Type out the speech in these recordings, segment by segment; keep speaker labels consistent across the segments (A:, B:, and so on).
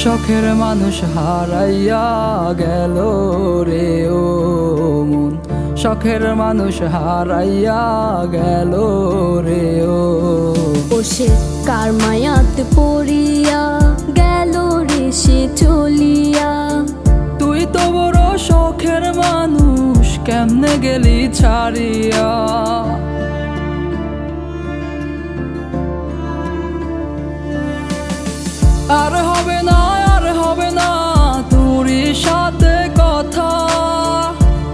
A: শখের মানুষ হারাইয়া গেল রে ও মন, শখের মানুষ হারাইয়া গেল রে ও।
B: সে কার মায়াতে পড়িয়া গেল রে সে চলিয়া।
A: তুই তো বড় শখের মানুষ, কেমনে গেলি ছাড়িয়া। আর হবে না, আর হবে না তোরই সাথে কথা,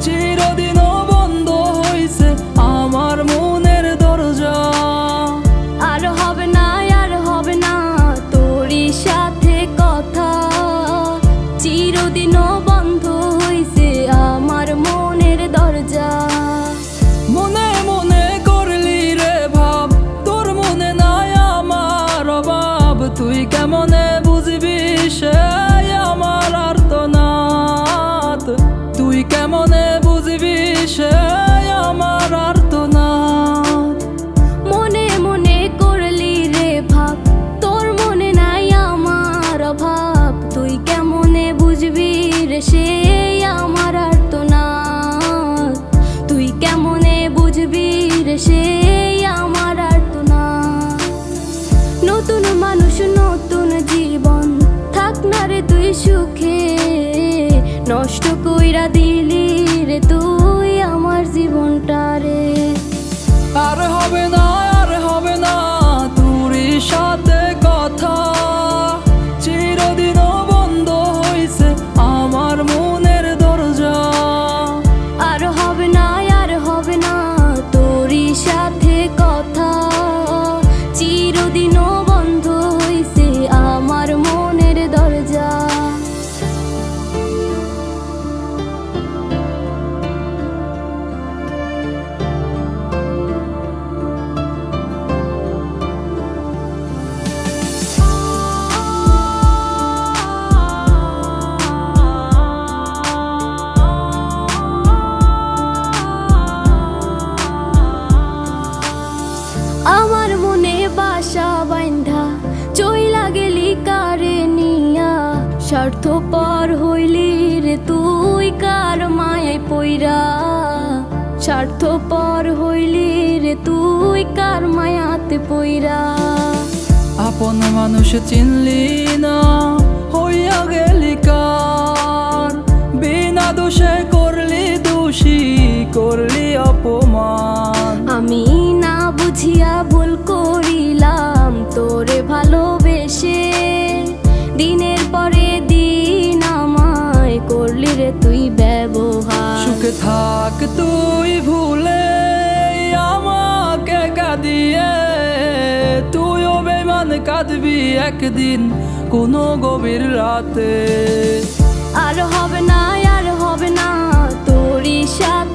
A: চিরদিনও বন্ধ হইছে আমার মনের দরজা।
B: আর হবে না, আর হবে না তোরই সাথে কথা, চিরদিনও বন্ধ হইছে আমার মনের দরজা।
A: মনে মনে করলি রে ভাব, তোর মনে নাই আমার অভাব। তুই কেমনে বুঝবি সে আমার আর্তনাদ, তুই কেমনে বুঝবি সে আমার আর্তনাদ।
B: মনে মনে করলি রে ভাব, তোর মনে নাই আমার অভাব। তুই কেমনে বুঝবি রে সে আমার আর্তনাদ, তুই কেমনে বুঝবি রে সে আমার আর্তনাদ। নতুন মানুষ নতুন জীবন, থাক না রে তুই সুখে, নষ্ট কইরা দিলি রে তুই আমার জীবনটা রে।
A: আর হবে না, আর হবে না তোরই সাথে কথা, চিরদিনও বন্ধ হইছে আমার মনের দরজা।
B: আর হবে না, আর হবে না তোরই সাথে কথা, চিরদিনও বন্ধ হইছে আমার মনের দরজা। আমার মনে বাসা বাইন্ধা চইলা গেলি কারে নিয়া, স্বার্থপর হইলি রে তুই কার মায়ায় পইরা। স্বার্থপর হইলি রে তুই কার মায়াতে পইরা।
A: আপন মানুষ চিনলি না, হইয়া গেলি কার। বিনা দোষে করলি দোষী, করলি অপমান।
B: আমি না বুঝিয়া ভুল করিলাম তোরে ভালোবেসে, দিনের পরে দিন আমায় করলি রে তুই ব্যবহার।
A: সুখে থাক তুই ভুলে আমাকে কাঁদিয়ে, তুইও বেমান কাঁদবি একদিন কোনো গভীর রাতে।
B: আর হবে না, আর হবে না তোরই সাথে